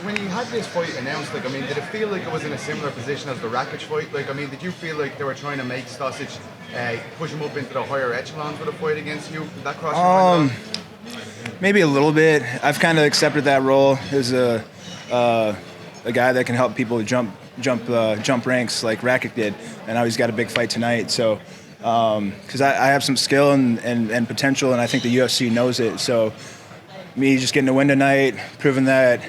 when you had this fight announced, like, I mean, did it feel like it was in a similar position as the Rakic fight? Like, I mean, did you feel like they were trying to make Stosic push him up into the higher echelons with a fight against you? Did that cross your mind? Maybe a little bit. I've kind of accepted that role as a guy that can help people jump ranks like Rakic did, and now he's got a big fight tonight. So, because I have some skill and potential, and I think the UFC knows it. So, me just getting a win tonight, proving that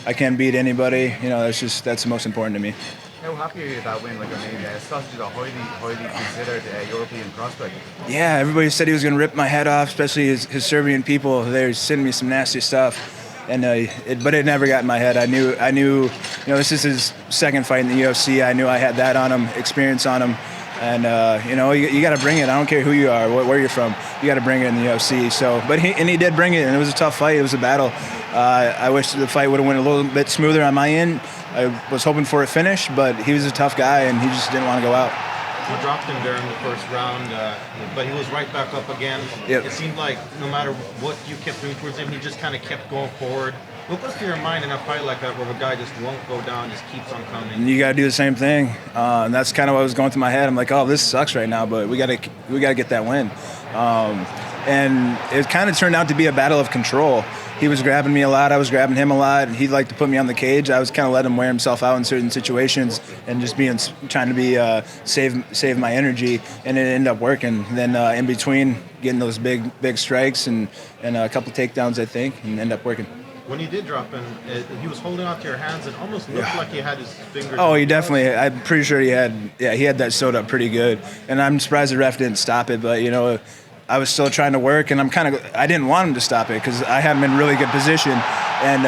I can beat anybody, that's the most important to me. How happy are you with that win? Like, I mean, Stosic is a highly considered European prospect. Yeah, everybody said he was going to rip my head off, especially his Serbian people. They were sending me some nasty stuff, and but it never got in my head. I knew, this is his second fight in the UFC. I knew I had that on him, experience on him, and you got to bring it. I don't care who you are, where you're from. You got to bring it in the UFC. So, but he did bring it, and it was a tough fight. It was a battle. I wish the fight would have went a little bit smoother on my end. I was hoping for a finish, but he was a tough guy, and he just didn't want to go out. You dropped him during the first round, but he was right back up again. Yep. It seemed like no matter what you kept doing towards him, he just kind of kept going forward. What goes through your mind in a fight like that where the guy just won't go down, just keeps on coming? And you got to do the same thing, and that's kind of what was going through my head. I'm like, oh, this sucks right now, but we got to get that win. And it kind of turned out to be a battle of control. He was grabbing me a lot. I was grabbing him a lot. He liked to put me on the cage. I was kind of letting him wear himself out in certain situations and just trying to be save my energy, and it ended up working. Then in between, getting those big strikes and a couple takedowns, I think, and ended up working. When you did drop him, he was holding on to your hands. It almost looked like he had his fingers. Oh, he definitely. I'm pretty sure he had that sewed up pretty good. And I'm surprised the ref didn't stop it. But I was still trying to work, and I didn't want him to stop it because I had him in really good position. And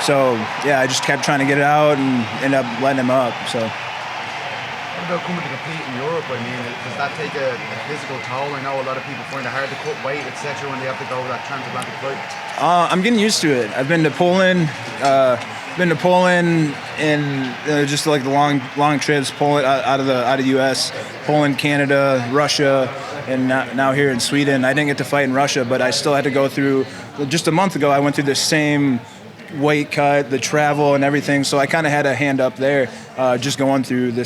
so I just kept trying to get it out and ended up letting him up. So. What about coming to compete in Europe? I mean, does that take a physical toll? I know a lot of people find it hard to cut weight, etc., when they have to go that transatlantic flight. I'm getting used to it. I've been to Poland. In just like the long trips, Poland out of the U.S., Poland, Canada, Russia, and now here in Sweden. I didn't get to fight in Russia, but I still had to go through. Just a month ago, I went through the same weight cut, the travel, and everything. So I kind of had a hand up there, just going through the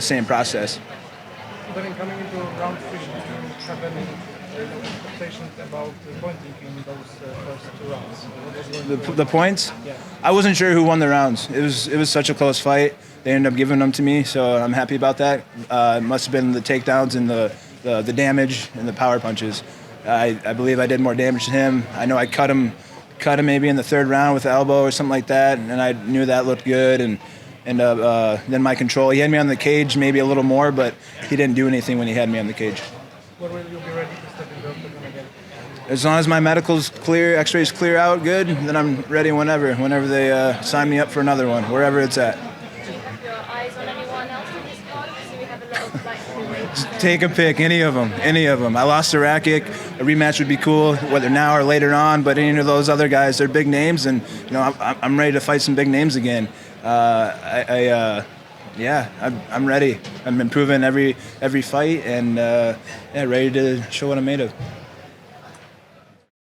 same process. But in coming into round 3, did you have any conversations about the pointing in those first 2 rounds? What was the points? Yeah. I wasn't sure who won the rounds. It was such a close fight. They ended up giving them to me, so I'm happy about that. It must have been the takedowns and the damage and the power punches. I believe I did more damage to him. I know I cut him maybe in the 3rd round with the elbow or something like that, and I knew that looked good. And then my control. He had me on the cage maybe a little more, but he didn't do anything when he had me on the cage. When will you be ready to step in the octagon again? As long as my medical's clear, x-rays clear out good, then I'm ready whenever they sign me up for another one, wherever it's at. Do you have your eyes on anyone else in this card? Because we have a lot of heavyweights. Take a pick, any of them. I lost to Rakic. A rematch would be cool, whether now or later on, but any of those other guys, they're big names, and I'm ready to fight some big names again. I'm ready. I'm improving every fight, and ready to show what I'm made of.